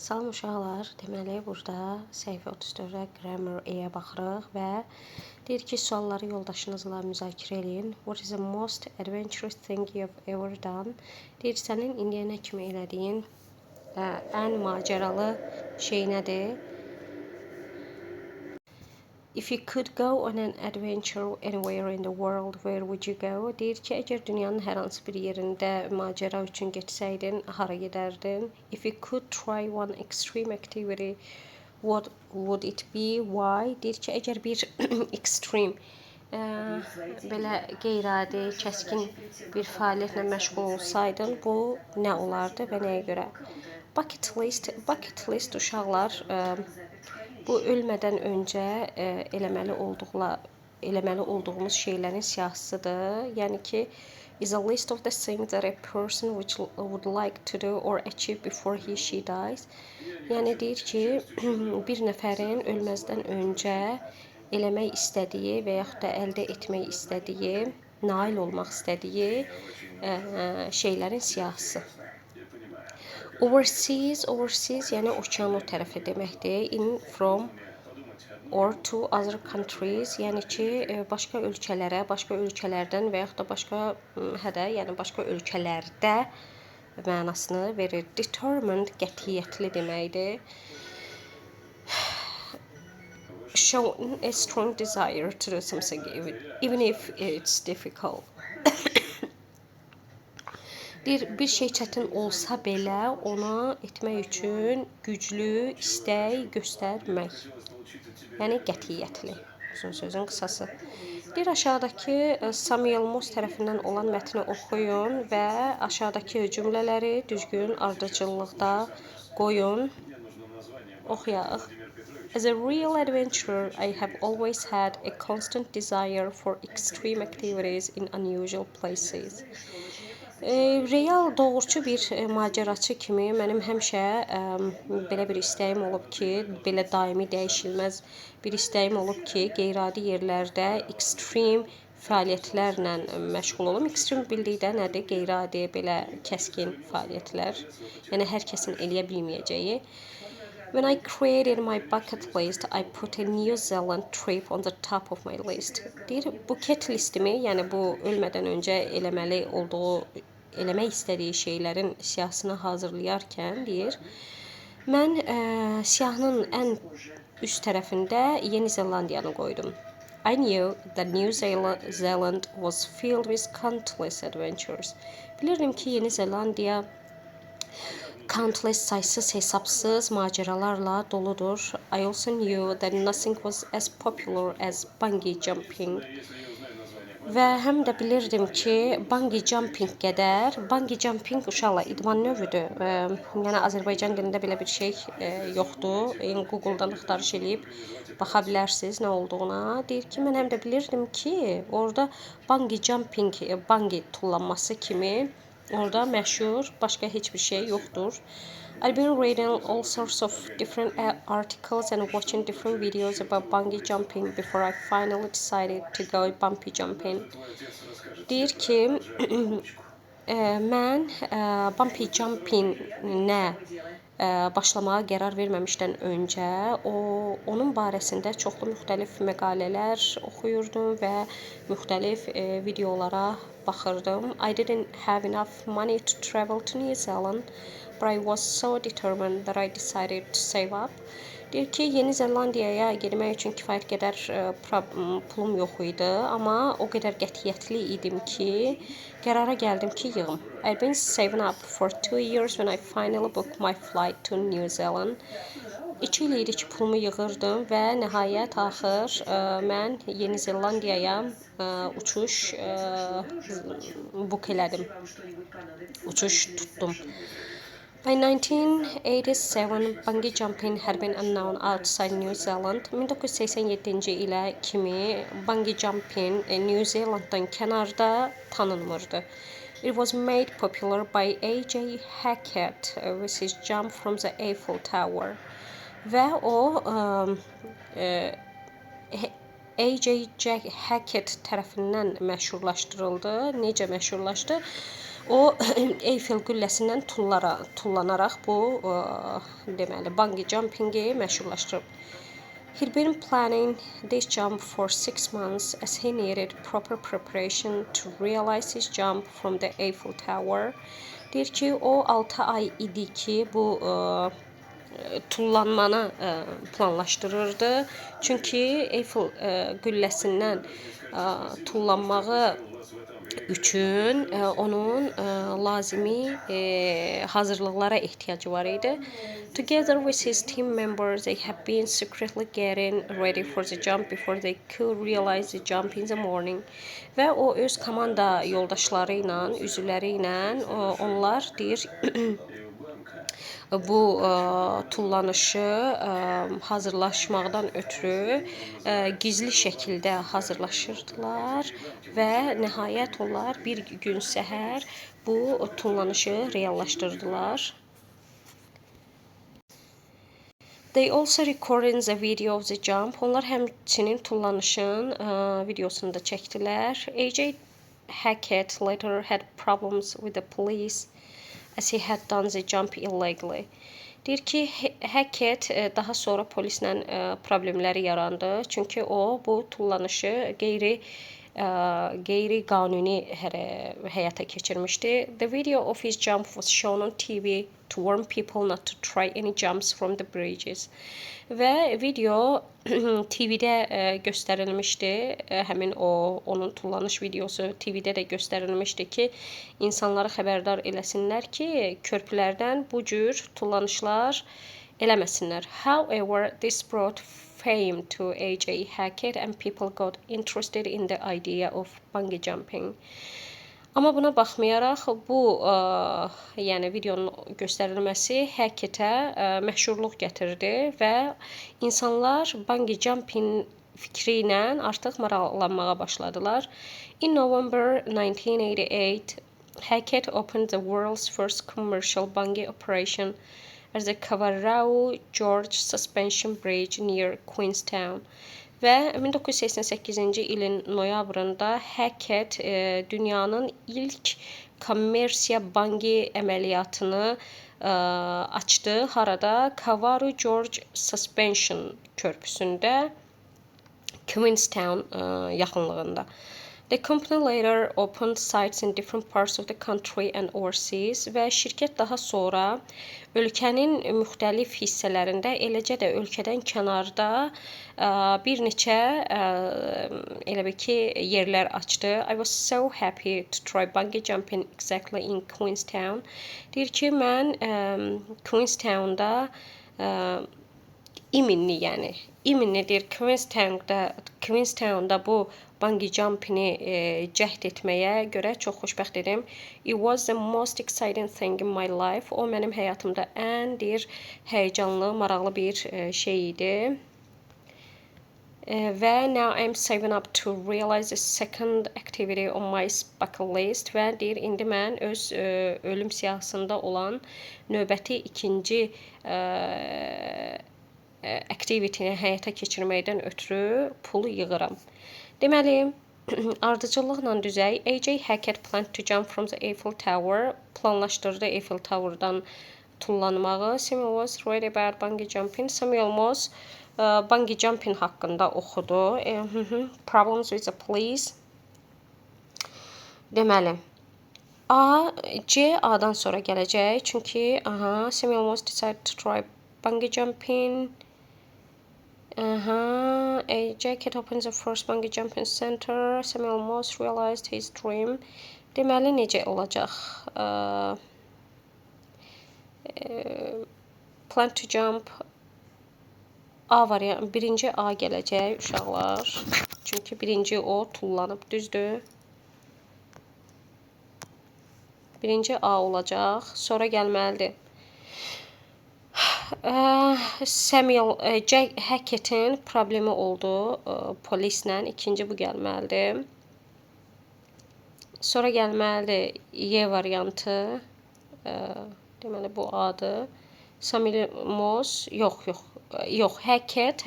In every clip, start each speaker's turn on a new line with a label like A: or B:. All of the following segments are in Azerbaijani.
A: Salam uşaqlar, deməli burada səhifə 34-də Grammar A-yə baxırıq və deyir ki, sualları yoldaşınızla müzakirə edin. What is the most adventurous thing you have ever done? Deyir, sənin indiyənə kimi elədiyin ən macəralı şey nədir? If you could go on an adventure anywhere in the world, where would you go? Deyir ki, əgər dünyanın hər hansı bir yerində macəra üçün getsəydin, hara gedərdin? If you could try one extreme activity, what would it be? Why? Deyir ki, əgər bir extreme, belə qeyri-adi, kəskin bir fəaliyyətlə məşğul olsaydın, bu nə olardı və nəyə görə? Bucket list uşaqlar, bu ölmədən öncə eləməli olduğumuz şeylərin siyahısıdır. Yəni ki, is a list of the things that a person would like to do or achieve before she dies. Yəni deyir ki, bir nəfərin ölməzdən öncə eləmək istədiyi və yaxud da əldə etmək istədiyi, nail olmaq istədiyi şeylərin siyahısı. Overseas yəni okean o tərəfi deməkdir. In, from or to other countries, yəni ki, başqa ölkələrə, başqa ölkələrdən və yaxud da başqa ölkələrdə mənasını verir. Determined qətiyyətli deməkdir. Showing a strong desire to do something even if it's difficult. Bir şey çətin olsa belə onu etmək üçün güclü istək göstərmək. Yəni qətiyyətli. Uzun sözün qısası. Deyir, aşağıdakı Samuel Moss tərəfindən olan mətni oxuyun və aşağıdakı cümlələri düzgün ardıcıllıqda qoyun. Oxuyaq. As a real adventurer, I have always had a constant desire for extreme activities in unusual places. Real doğrucu bir macəraçı kimi mənim həmişə belə bir istəyim olub ki, belə daimi dəyişilməz bir istəyim olub ki, qeyri-adi yerlərdə ekstrem fəaliyyətlərlə məşğul olum. Ekstrem bildikdə nədir? Qeyri-adi, belə kəskin fəaliyyətlər. Yəni hər kəsin eləyə bilməyəcəyi. When I created my bucket list, I put a New Zealand trip on the top of my list. Deyir, buket listimi, yəni bu ölmədən öncə eləmək istədiyi şeylərin siyahısını hazırlayarkən deyir, mən siyahının ən üst tərəfində Yeni Zelandiyanı qoydum. I knew that New Zealand was filled with countless adventures. Bilirdim ki, Yeni Zelandiya countless saysız hesapsız maceralarla doludur. I also knew that nothing was as popular as bungee jumping. Və həm də bilirdim ki, bungee jumping qədər, bungee jumping uşaqlar idman növüdür. Yəni Azərbaycan dilində belə bir şey yoxdur. Google-dan axtarış edib baxa bilərsiniz nə olduğuna. Deyir ki, mən həm də bilirdim ki, orada bungee jumping, bungee tullanması kimi orada məşhur başqa heç bir şey yoxdur. I've been reading all sorts of different articles and watching different videos about bungee jumping before I finally decided to go bungee jumping. Deyir ki, mən bungee jumping-nə başlamağa qərar verməmişdən öncə onun barəsində çoxlu müxtəlif məqalələr oxuyurdum və müxtəlif videolara baxırdım. I didn't have enough money to travel to New Zealand, but I was so determined that I decided to save up. Deyir ki, Yeni Zelandiyaya getmək üçün kifayət qədər pulum yox idi, amma o qədər qətiyyətli idim ki, qərara gəldim ki, yığım. I've been saving up for 2 years when I finally booked my flight to New Zealand. 2 il idi ki, pulumu yığırdım və nəhayət axır mən Yeni Zelandiyaya uçuş book elədim. Uçuş tutdum. By 1987, bungee jumping had been unknown outside New Zealand. 1987-ci ilə kimi bungee jumping New Zealanddan kənarda tanınmırdı. It was made popular by A.J. Hackett with his jump from the Eiffel Tower. Və o A.J. Hackett tərəfindən məşhurlaşdırıldı. Necə məşhurlaşdı? O Eyfel qülləsindən tullanaraq bu deməli bungee jumpingi məşhurlaşdırıb. He'd been planning this jump for 6 months as he needed proper preparation to realize his jump from the Eiffel Tower. Deyir ki, o 6 ay idi ki, bu tullanmanı planlaşdırırdı. Çünki Eiffel qülləsindən tullanmağı üçün onun lazımi hazırlıqlara ehtiyacı var idi. Together with his team members, they had been secretly getting ready for the jump before they could realize the jump in the morning. Və o öz komanda yoldaşları ilə, üzvləri ilə onlar deyir bu tullanışı hazırlaşmaqdan ötürü gizli şəkildə hazırlaşırdılar və nəhayət onlar bir gün səhər bu tullanışı reallaşdırdılar. They also recorded the video of the jump. Onlar həmçinin tullanışın videosunu da çəkdilər. AJ Hackett later had problems with the police as he had done the jump illegally. Deyir ki, Hackett daha sonra polislə problemləri yarandı. Çünki o bu tullanışı qeyri-qanuni həyata keçirmişdi. The video of his jump was shown on TV to warn people not to try any jumps from the bridges. Və video TV-də göstərilmişdi. Həmin onun tullanış videosu TV-də də göstərilmişdi ki, insanları xəbərdar eləsinlər ki, körpülərdən bu cür tullanışlar eləməsinlər. However, this brought fame to AJ Hackett and people got interested in the idea of bungee jumping. Amma buna baxmayaraq bu yəni videonun göstərilməsi Hackettə məşhurluq gətirdi və insanlar bungee jumping fikri ilə artıq maraqlanmağa başladılar. In November 1988, Hackett opened the world's first commercial bungee operation at the Cavarao George Suspension Bridge near Queenstown. Və 1988-ci ilin noyabrında Hackett dünyanın ilk kommersiya bungee əməliyyatını açdı. Harada? Cavarao George Suspension körpüsündə, Queenstown yaxınlığında. The company later opened sites in different parts of the country and overseas və şirkət daha sonra ölkənin müxtəlif hissələrində, eləcə də ölkədən kənarda bir neçə elə bil ki yerlər açdı. I was so happy to try bungee jumping exactly in Queenstown. Deyir ki, mən Queenstownda İminli deyir, Queenstownda bu bungee jumpini cəhd etməyə görə çox xoşbəxt idim. It was the most exciting thing in my life. O mənim həyatımda ən deyir həyəcanlı, maraqlı bir şey idi. Və now I'm saving up to realize the second activity on my bucket list. Və deyir, indi mən öz ölüm siyahısında olan növbəti ikinci activity-ni həyata keçirməkdən ötürü pul yığıram. Deməli, ardıcıllıqla düzək, AJ Hackett planned to jump from the Eiffel Tower, planlaşdırdı Eiffel Tower'dan tullanmağı. Samuel was read about bungee jumping. Samuel Moss bungee jumping haqqında oxudu. Problems with the police. Deməli, C A-dan sonra gələcək. Çünki Samuel Moss decided to try bungee jumping. Hackett opened the first bungee jumping center. Samuel Moss realized his dream. Deməli, necə olacaq? Plan to jump. A variant, birinci A gələcək uşaqlar. Çünki birinci o tullanıb, düzdür? Birinci A olacaq. Sonra gəlməlidir. Samuel Hackett'in problemi oldu polislə. İkinci bu gəlməlidir. Sonra gəlməlidir Y variantı. Deməli bu A'dır. Samuel Moss, yox, Hackett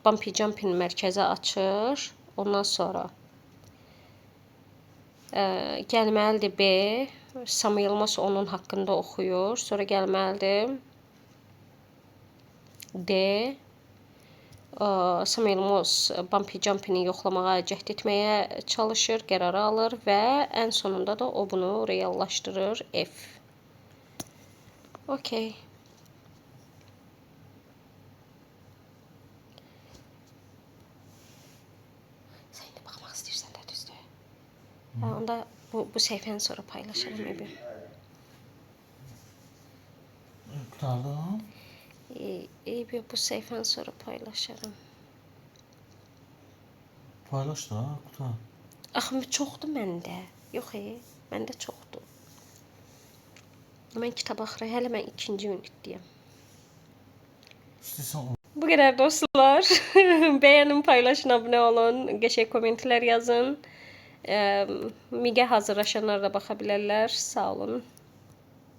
A: bungee jumping mərkəzi açır. Ondan sonra Gəlməlidir B. Samuel Moss onun haqqında oxuyur. Sonra gəlməlidir D. Samuel Moss Bumpy Jumpy-ni yoxlamağa cəhd etməyə çalışır, qərar alır və ən sonunda da o bunu reallaşdırır F. Okey. Sən indi baxmaq istəyirsən də düzdür? Onda bu səhifəni sonra paylaşarım ebi.
B: Qurtardım.
A: Ebi bu səhifəni sonra paylaşarım.
B: Paylaş da, qutar.
A: Axı çoxdur məndə. Yox, məndə çoxdur. Mən kitab axırı, hələ mən 2-ci unitdəyəm.
B: İstəyirsən o.
A: Bu qədər dostlar. Bəyənin, paylaşın, abunə olun, qəşəng kommentlər yazın. Migə hazırlaşanlar da baxa bilərlər. Sağ olun.